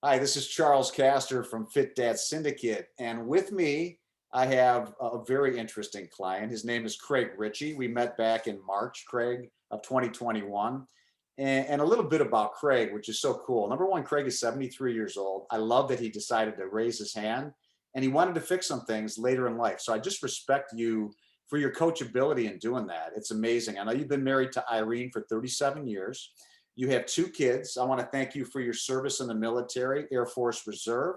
Hi, this is Charles Castor from Fit Dad Syndicate. And with me, I have a very interesting client. His name is Craig Richie. We met back in March, Craig, of 2021. And a little bit about Craig, which is so cool. Number one, Craig is 73 years old. I love that he decided to raise his hand and he wanted to fix some things later in life. So I just respect you for your coachability in doing that. It's amazing. I know you've been married to Irene for 37 years. You have two kids. I want to thank you for your service in the military, Air Force Reserve.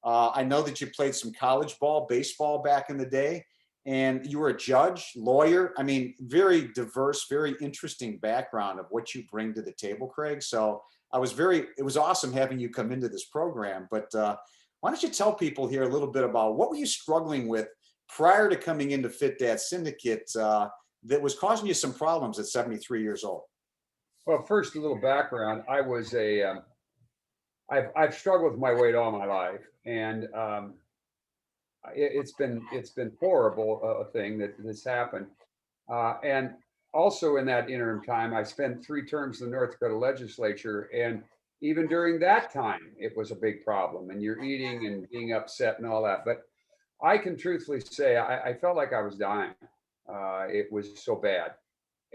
I know that you played some college ball, baseball back in the day, and you were a judge, lawyer. I mean, very diverse, very interesting background of what you bring to the table, Craig. So it was awesome having you come into this program. But why don't you tell people here a little bit about what were you struggling with prior to coming into Fit Dad Syndicate that was causing you some problems at 73 years old? Well, first, a little background. I've struggled with my weight all my life, and it's been horrible thing that this happened. And also in that interim time, I spent 3 terms in the North Dakota legislature, and even during that time, it was a big problem. And you're eating and being upset and all that. But I can truthfully say I felt like I was dying. It was so bad.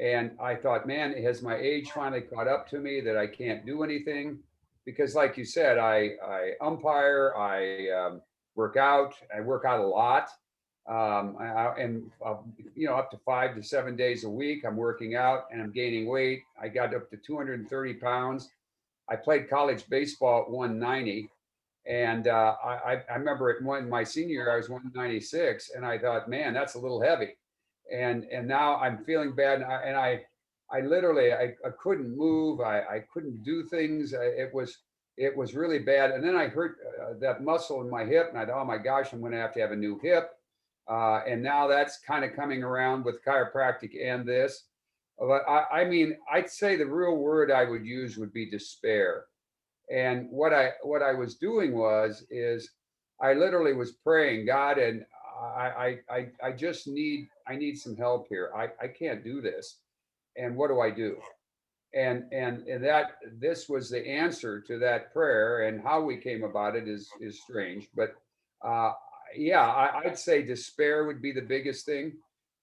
And I thought, man, has my age finally caught up to me that I can't do anything? Because, like you said, I umpire, I work out a lot, and up to 5 to 7 days a week. I'm working out and I'm gaining weight. I got up to 230 pounds. I played college baseball at 190, and I remember at my senior year I was 196, and I thought, man, that's a little heavy, and now I'm feeling bad, and I literally I couldn't move, I couldn't do things. It was really bad, and then I hurt that muscle in my hip, and I thought, oh my gosh, I'm going to have a new hip, and now that's kind of coming around with chiropractic and this. But I mean, I'd say the real word I would use would be despair. And what I was doing is I literally was praying, God, and I just need some help here. I can't do this. And what do I do? And that this was the answer to that prayer. And how we came about it is strange. But uh yeah, I'd say despair would be the biggest thing.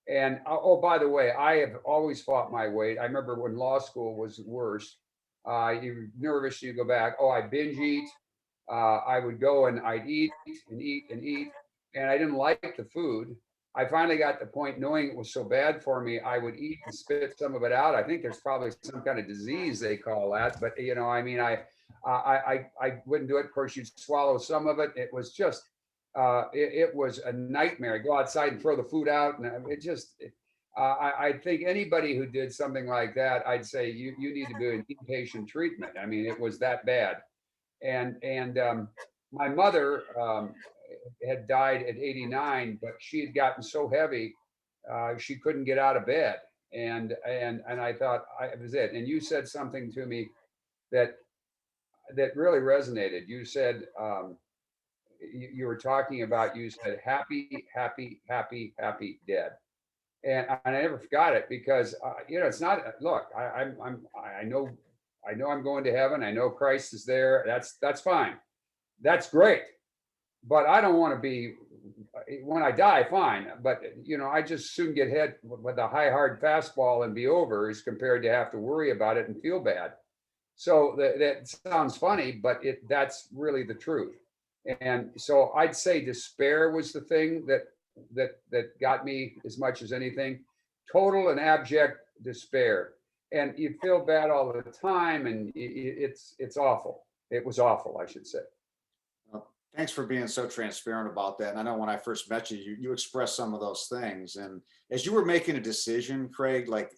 And oh, by the way, I have always fought my weight. I remember when law school was worse. You're nervous, you go back. Oh, I binge eat. I would go and I'd eat and eat and eat, and I didn't like the food. I finally got to the point, knowing it was so bad for me, I would eat and spit some of it out. I think there's probably some kind of disease they call that, but I mean, I wouldn't do it. Of course, you'd swallow some of it. It was just, it was a nightmare. Go outside and throw the food out, and I think anybody who did something like that, I'd say you need to do an inpatient treatment. I mean, it was that bad. And my mother had died at 89, but she had gotten so heavy she couldn't get out of bed. And I thought it was it. And you said something to me that really resonated. You said you were talking about, you said happy, happy, happy, happy, dead. And I never forgot it, because it's not. Look, I know I'm going to heaven. I know Christ is there. That's fine. That's great. But I don't want to be, when I die, fine. But I just soon get hit with a high hard fastball and be over, as compared to have to worry about it and feel bad. So that sounds funny, but that's really the truth. And so I'd say despair was the thing that got me as much as anything. Total and abject despair, and you feel bad all the time, and it's awful. It was awful, I should say. Well, thanks for being so transparent about that. And I know when I first met you, you expressed some of those things. And as you were making a decision, Craig, like,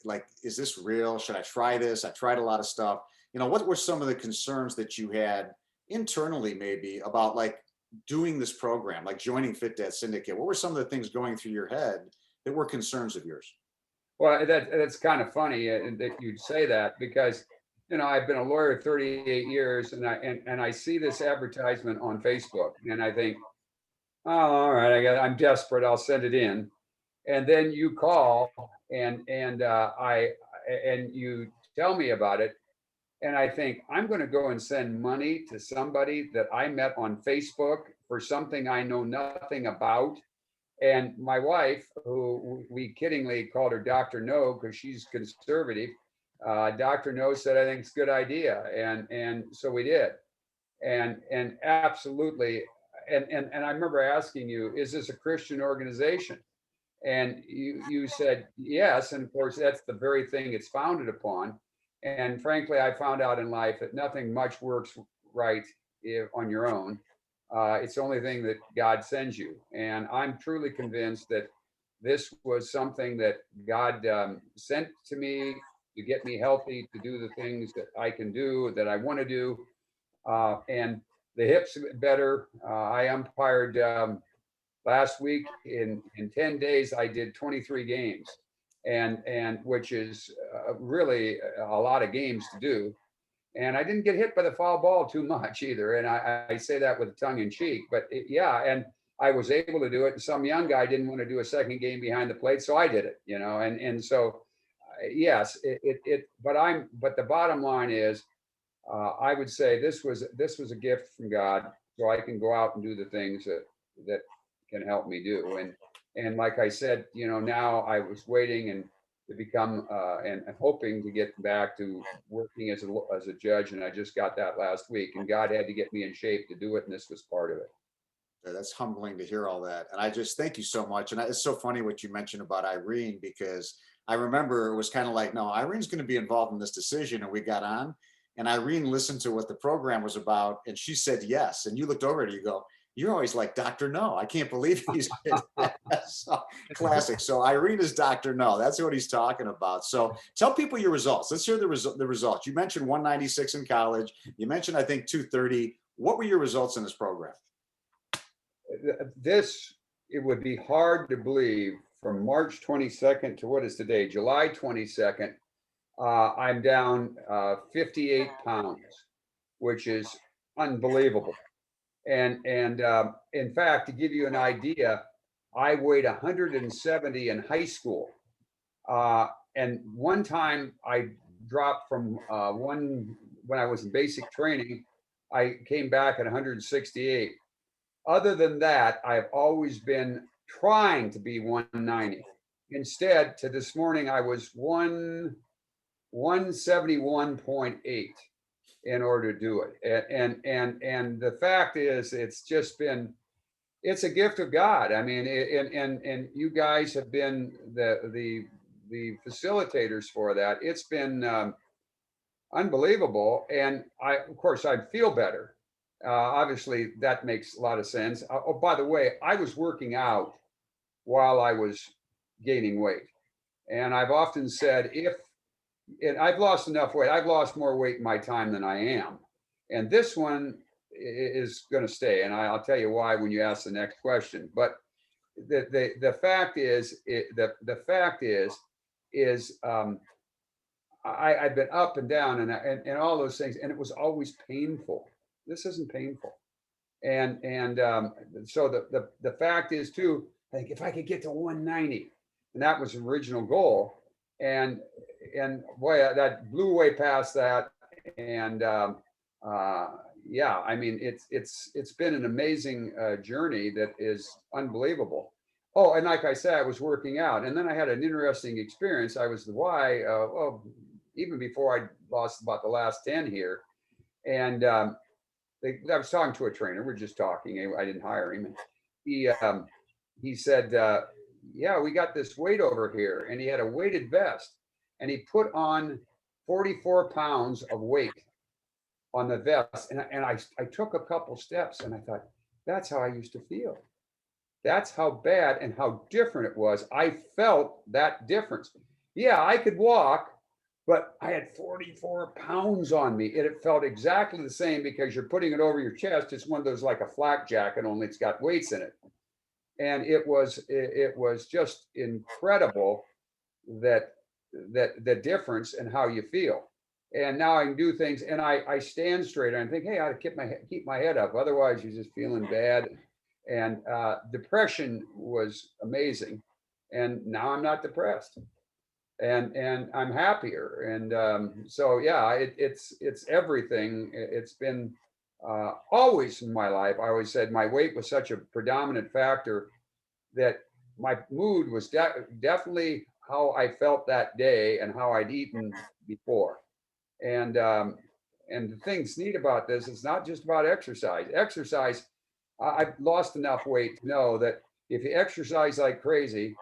is this real? Should I try this? I tried a lot of stuff. What were some of the concerns that you had internally, maybe, about like doing this program, like joining Fit Dad Syndicate? What were some of the things going through your head that were concerns of yours? Well, that's kind of funny that you'd say that, because I've been a lawyer 38 years, and I see this advertisement on Facebook, and I think, oh, all right, I'm desperate. I'll send it in, and then you call and you tell me about it, And I think I'm going to go and send money to somebody that I met on Facebook for something I know nothing about. And my wife, who we kiddingly called her Dr. No because she's conservative, Dr. No said, I think it's a good idea. And so we did. And absolutely. And I remember asking you, is this a Christian organization? And you said yes. And of course, that's the very thing it's founded upon. And frankly, I found out in life that nothing much works right on your own. It's the only thing that God sends you. And I'm truly convinced that this was something that God sent to me to get me healthy, to do the things that I can do, that I want to do. And the hips better. I umpired last week. In 10 days, I did 23 games, and which is really a lot of games to do. And I didn't get hit by the foul ball too much either. And I say that with tongue in cheek, but yeah. And I was able to do it. And some young guy didn't want to do a second game behind the plate, so I did it. And so yes, but the bottom line is, I would say this was a gift from God, so I can go out and do the things that can help me do. And like I said, now I was waiting and to become and hoping to get back to working as a judge, and I just got that last week. And God had to get me in shape to do it, and this was part of it. That's humbling to hear all that. And I just thank you so much. And it's so funny what you mentioned about Irene, because I remember it was kind of like, no, Irene's going to be involved in this decision. And we got on, and Irene listened to what the program was about, and she said yes. And you looked over at her, you go, you're always like Dr. No. I can't believe he's so, classic. So Irene is Dr. No. That's what he's talking about. So tell people your results. Let's hear the results. You mentioned 196 in college. You mentioned, I think, 230. What were your results in this program? It would be hard to believe, from March 22nd to what is today, July 22nd, I'm down 58 pounds, which is unbelievable. And in fact, to give you an idea, I weighed 170 in high school. And one time I dropped from when I was in basic training, I came back at 168. Other than that, I've always been trying to be 190. Instead, to this morning, I was 171.8 in order to do it. And the fact is, it's a gift of God. I mean, and you guys have been the facilitators for that. It's been unbelievable. And of course, I feel better. Obviously, that makes a lot of sense. Oh, by the way, I was working out while I was gaining weight. And I've often said, and I've lost enough weight, I've lost more weight in my time than I am. And this one is going to stay. And I'll tell you why when you ask the next question. But the fact is, I've been up and down and all those things, and it was always painful. This isn't painful. And so the fact is too, I think if I could get to 190, and that was the original goal, and boy, that blew way past that. And yeah, I mean, it's been an amazing journey that is unbelievable. Oh, and like I said, I was working out, and then I had an interesting experience. I was the Y, even before I lost about the last 10 here, and I was talking to a trainer. We're just talking. I didn't hire him. And he said, yeah, we got this weight over here. And he had a weighted vest. And he put on 44 pounds of weight on the vest. And I took a couple steps and I thought, that's how I used to feel. That's how bad and how different it was. I felt that difference. Yeah, I could walk, but I had 44 pounds on me. It felt exactly the same because you're putting it over your chest. It's one of those like a flak jacket, only it's got weights in it. And it was just incredible that the difference in how you feel. And now I can do things, and I stand straight and I think, hey, I ought to keep my head up. Otherwise, you're just feeling bad. And depression was amazing. And now I'm not depressed. and I'm happier. And so yeah, it's everything. It's been always in my life. I always said my weight was such a predominant factor that my mood was definitely how I felt that day and how I'd eaten before. And and the thing's neat about this, it's not just about exercise. Exercise, I've lost enough weight to know that if you exercise like crazy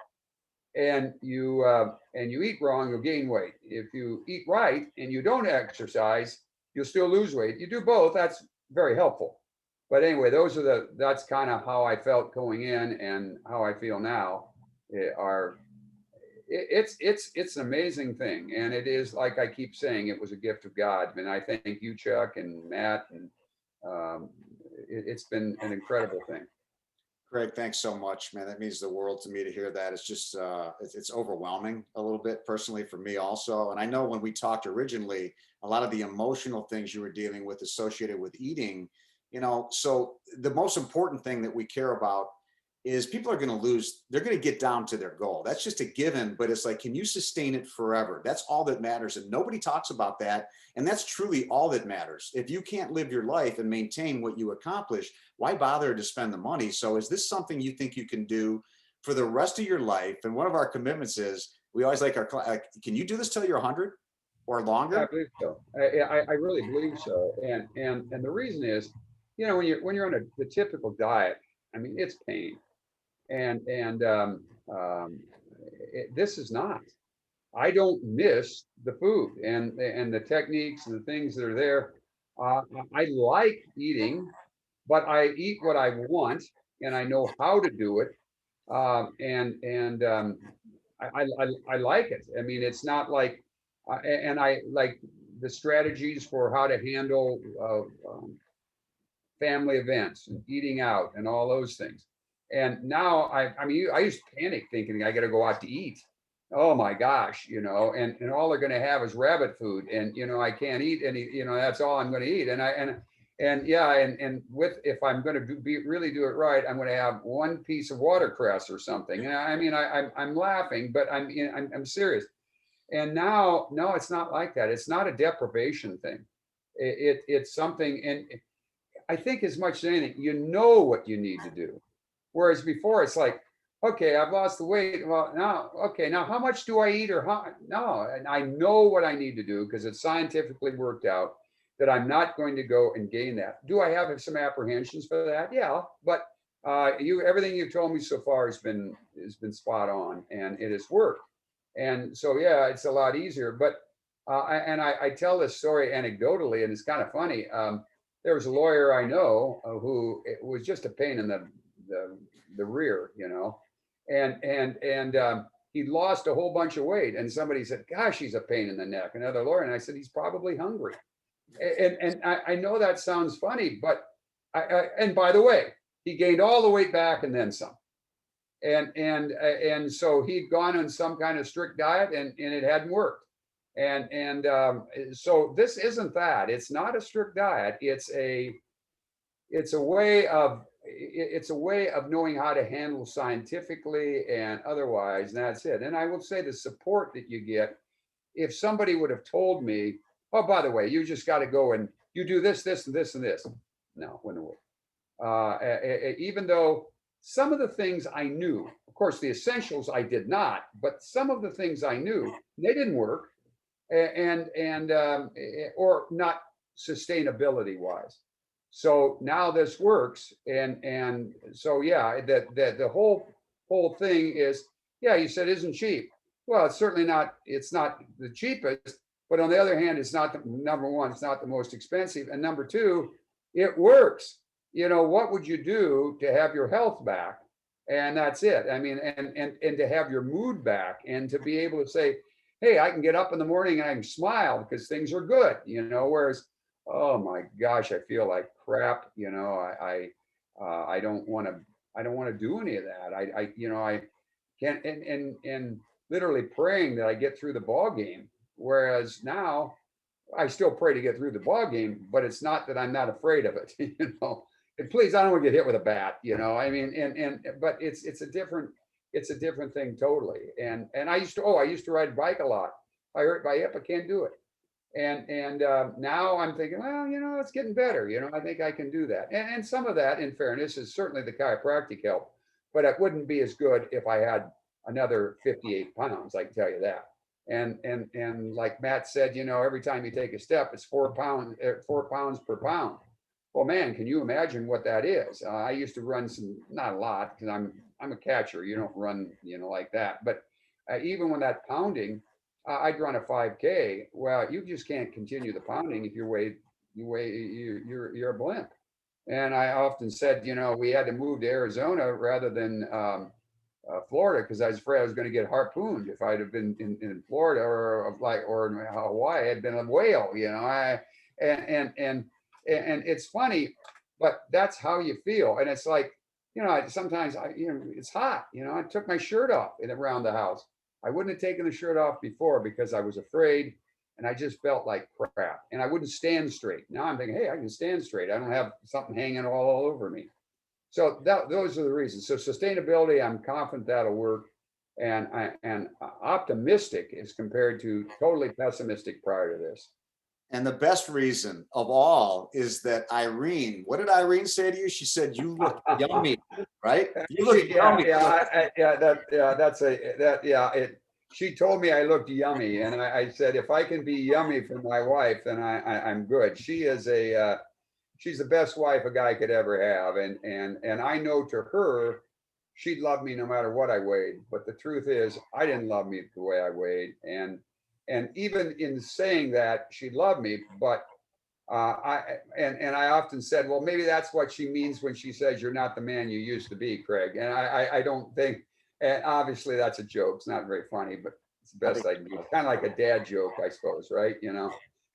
and you eat wrong, you'll gain weight. If you eat right and you don't exercise, you'll still lose weight. You do both, that's very helpful. But anyway, that's kind of how I felt going in and how I feel now. Are it's an amazing thing, and it is, like I keep saying, it was a gift of God. And I thank you, Chuck and Matt, and um, it's been an incredible thing. Greg, thanks so much, man. That means the world to me to hear that. It's just, it's overwhelming a little bit personally for me also. And I know when we talked originally, a lot of the emotional things you were dealing with associated with eating, so the most important thing that we care about is people are going to lose, they're going to get down to their goal. That's just a given, but it's like, can you sustain it forever? That's all that matters. And nobody talks about that. And that's truly all that matters. If you can't live your life and maintain what you accomplish, why bother to spend the money? So is this something you think you can do for the rest of your life? And one of our commitments is we always like can you do this till you're 100 or Yeah, I longer? believe so. I really believe so. And the reason is, when you're on the typical diet, I mean, it's pain. And this is not. I don't miss the food and the techniques and the things that are there. I like eating, but I eat what I want, and I know how to do it. And I like it. I mean, it's not like, and I like the strategies for how to handle family events and eating out and all those things. And now I mean, I used to panic thinking I got to go out to eat. Oh my gosh, and all they're going to have is rabbit food, and I can't eat any, that's all I'm going to eat. And yeah, and with, if I'm going to really do it right, I'm going to have one piece of watercress or something. And I mean, I'm laughing, but I'm serious. And now, no, it's not like that. It's not a deprivation thing. It's something, and I think as much as anything, you know what you need to do. Whereas before, it's like, okay, I've lost the weight. Well, now, okay, now how much do I eat, or how? No, and I know what I need to do because it's scientifically worked out that I'm not going to go and gain that. Do I have some apprehensions for that? Yeah, but everything you've told me so far has been spot on, and it has worked. And so, yeah, it's a lot easier. But I tell this story anecdotally, and it's kind of funny. There was a lawyer I know who, it was just a pain in the rear, and he lost a whole bunch of weight. And somebody said, "Gosh, he's a pain in the neck." Another lawyer, and I said, "He's probably hungry." And I know that sounds funny, but and by the way, he gained all the weight back and then some. And so he'd gone on some kind of strict diet, and it hadn't worked. And so this isn't that. It's not a strict diet. It's a way of knowing how to handle scientifically and otherwise, and that's it. And I will say the support that you get, if somebody would have told me, "Oh, by the way, you just got to go and you do this, this, and this, and this," no, wouldn't work. Even though some of the things I knew, of course, the essentials I did not, but some of the things I knew, they didn't work, or not sustainability wise. So now this works, and so yeah, the whole thing is, yeah, you said isn't cheap. Well, it's certainly not. It's not the cheapest, but on the other hand, it's not number one. It's not the most expensive, and number two, it works. What would you do to have your health back? And that's it. I mean, and to have your mood back, and to be able to say, "Hey, I can get up in the morning and I can smile because things are good," whereas, oh my gosh, I feel like crap. I don't want to. I don't want to do any of that. I can't, and literally praying that I get through the ball game. Whereas now, I still pray to get through the ball game, but it's not that I'm not afraid of it. And please, I don't want to get hit with a bat. I mean, but it's a different. it's a different thing totally. And I used to ride a bike a lot. I hurt my hip, I can't do it. And now I'm thinking, well, it's getting better. I think I can do that. And some of that, in fairness, is certainly the chiropractic help, but it wouldn't be as good if I had another 58 pounds. I can tell you that. And like Matt said, every time you take a step, it's 4 pounds per pound. Well, man, can you imagine what that is? I used to run not a lot, because I'm a catcher. You don't run, like that. But even when that pounding, I'd run a 5K. Well, you just can't continue the pounding if you're a blimp. And I often said, we had to move to Arizona rather than Florida, because I was afraid I was going to get harpooned. If I'd have been in Florida or in Hawaii, I'd been a whale. And it's funny, but that's how you feel. And it's like, sometimes it's hot. I took my shirt off around the house. I wouldn't have taken the shirt off before because I was afraid, and I just felt like crap, and I wouldn't stand straight. Now I'm thinking, hey, I can stand straight. I don't have something hanging all over me. So those are the reasons. So sustainability, I'm confident that'll work, and optimistic as compared to totally pessimistic prior to this. And the best reason of all is that Irene, what did Irene say to you? She said, you look yummy, right? You look yummy. She told me I looked yummy. And I said, if I can be yummy for my wife, then I'm good. She's the best wife a guy could ever have. And I know to her, she'd love me no matter what I weighed. But the truth is, I didn't love me the way I weighed. And even in saying that, she loved me, but I often said, well, maybe that's what she means when she says you're not the man you used to be, Craig. And I don't think, and obviously that's a joke. It's not very funny, but it's the best I can do. It's kind of like a dad joke, I suppose, right?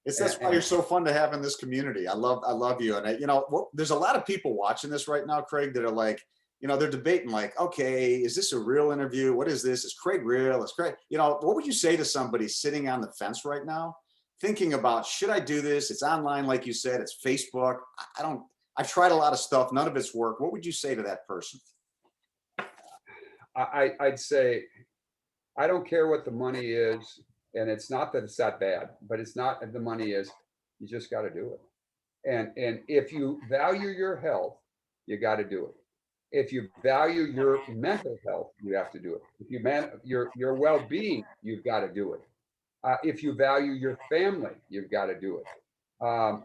That's why you're so fun to have in this community. I love you. And there's a lot of people watching this right now, Craig, that are like, they're debating like, okay, is this a real interview? What is this? Is Craig real? Is Craig, what would you say to somebody sitting on the fence right now, thinking about, should I do this? It's online, like you said, it's Facebook. I've tried a lot of stuff. None of it's worked. What would you say to that person? I'd say, I don't care what the money is. And it's not that it's that bad, but it's not the money is, you just got to do it. And if you value your health, you got to do it. If you value your mental health, you have to do it. If you your well-being, you've got to do it. If you value your family, you've got to do it. I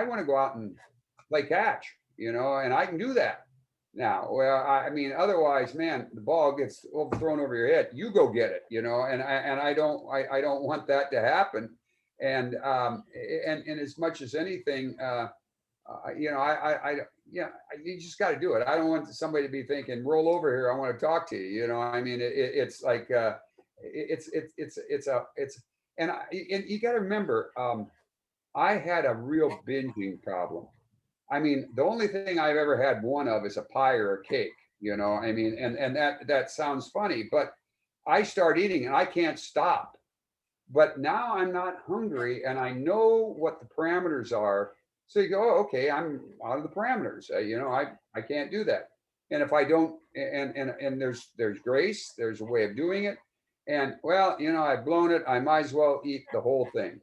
want to go out and play catch, and I can do that now. Well, otherwise, man, the ball gets thrown over your head. You go get it, and I don't want that to happen. And as much as anything, you just got to do it. I don't want somebody to be thinking, roll over here, I want to talk to you. It's like, and you got to remember, I had a real binging problem. The only thing I've ever had one of is a pie or a cake, and that sounds funny, but I start eating and I can't stop. But now I'm not hungry and I know what the parameters are. So you go, oh, okay, I'm out of the parameters. I can't do that. And if I don't, and there's grace, there's a way of doing it. And well, I've blown it. I might as well eat the whole thing.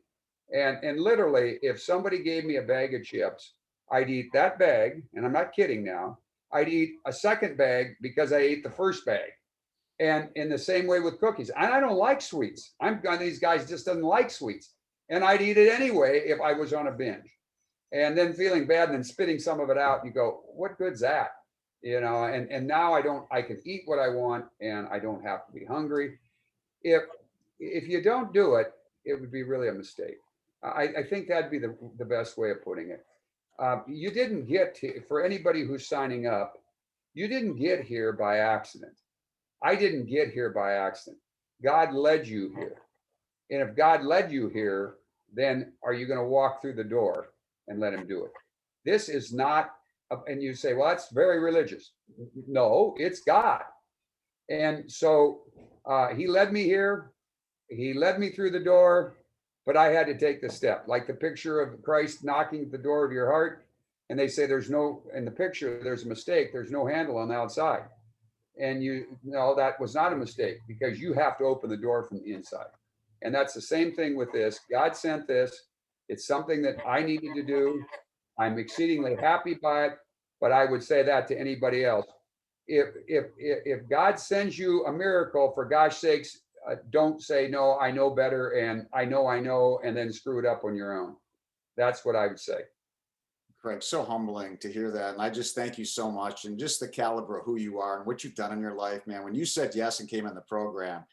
And literally, if somebody gave me a bag of chips, I'd eat that bag. And I'm not kidding now. I'd eat a second bag because I ate the first bag. And in the same way with cookies. And I don't like sweets. I'm one of these guys just doesn't like sweets. And I'd eat it anyway if I was on a binge. And then feeling bad and then spitting some of it out, you go, what good's that? And now I can eat what I want and I don't have to be hungry. If you don't do it, it would be really a mistake. I think that'd be the best way of putting it. You didn't get to, for anybody who's signing up, you didn't get here by accident. I didn't get here by accident. God led you here. And if God led you here, then are you going to walk through the door and let him do it? This is not, and you say, well, that's very religious. No, it's God. And so he led me here. He led me through the door, but I had to take the step. Like the picture of Christ knocking at the door of your heart. And they say in the picture, there's a mistake. There's no handle on the outside. and no, that was not a mistake, because you have to open the door from the inside. And that's the same thing with this. God sent this. It's something that I needed to do. I'm exceedingly happy by it, but I would say that to anybody else. If God sends you a miracle, for gosh sakes, don't say, no, I know better, and I know, and then screw it up on your own. That's what I would say. Craig, so humbling to hear that. And I just thank you so much, and just the caliber of who you are and what you've done in your life, man. When you said yes and came in the program,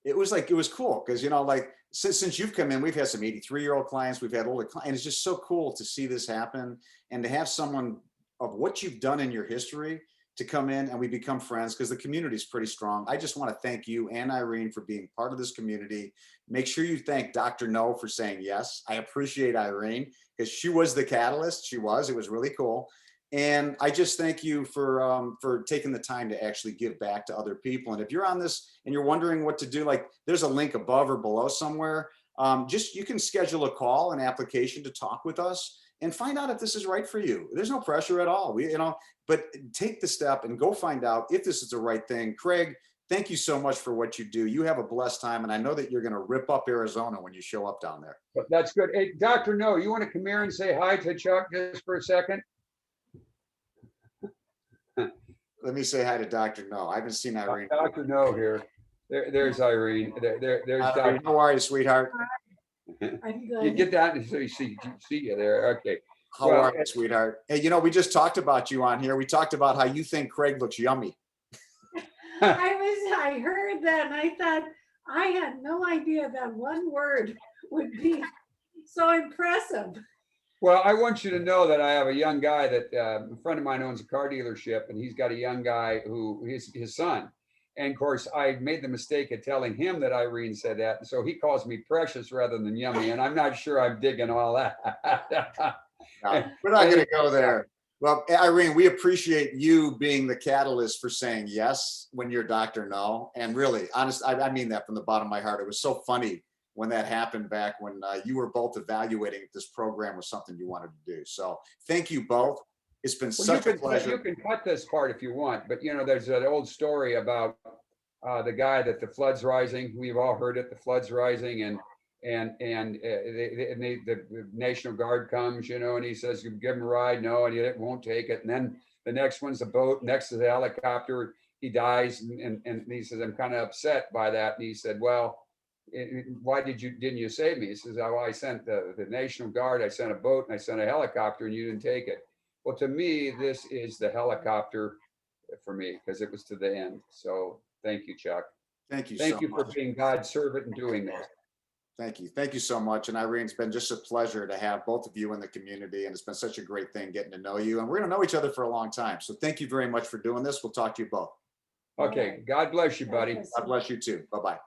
it was like, it was cool. Cause like since you've come in, we've had some 83-year-old clients, we've had older clients, and it's just so cool to see this happen and to have someone of what you've done in your history to come in and we become friends, because the community is pretty strong. I just want to thank you and Irene for being part of this community. Make sure you thank Dr. No for saying yes. I appreciate Irene because she was the catalyst. It was really cool. And I just thank you for taking the time to actually give back to other people. And if you're on this and you're wondering what to do, like there's a link above or below somewhere. You can schedule a call, an application to talk with us and find out if this is right for you. There's no pressure at all. But take the step and go find out if this is the right thing. Craig, thank you so much for what you do. You have a blessed time, and I know that you're going to rip up Arizona when you show up down there. But that's good. Hey, Dr. No, you want to come here and say hi to Chuck just for a second? Let me say hi to Dr. No. I haven't seen Irene. Dr. No here. There's Irene. There's Irene, how are you, sweetheart? I'm good. You get down so you see you there. Okay. How are you, sweetheart? Hey, we just talked about you on here. We talked about how you think Craig looks yummy. I heard that and I thought, I had no idea that one word would be so impressive. Well, I want you to know that I have a young guy that a friend of mine owns a car dealership, and he's got a young guy who his son. And of course, I made the mistake of telling him that Irene said that. And so he calls me precious rather than yummy. And I'm not sure I'm digging all that. No, we're not going to go there. Well, Irene, we appreciate you being the catalyst for saying yes when you're Dr. No. And really, honest, I mean that from the bottom of my heart. It was so funny when that happened back when you were both evaluating if this program was something you wanted to do. So thank you both. It's been such a pleasure. You can cut this part if you want, but there's that old story about the guy that the flood's rising. We've all heard it. The flood's rising, and the National Guard comes, and he says, "You give him a ride." No, and he won't take it. And then the next one's a boat. Next is a helicopter. He dies, and he says, "I'm kind of upset by that." And he said, "Well, why didn't you save me?" He says, "Oh, I sent the National Guard. I sent a boat, and I sent a helicopter, and you didn't take it." Well, to me, this is the helicopter for me, because it was to the end. So thank you, Chuck. Thank you. Thank you for being God's servant and doing this. Thank you. Thank you so much. And Irene, it's been just a pleasure to have both of you in the community. And it's been such a great thing getting to know you. And we're going to know each other for a long time. So thank you very much for doing this. We'll talk to you both. Okay. God bless you, buddy. God bless you too. Bye-bye.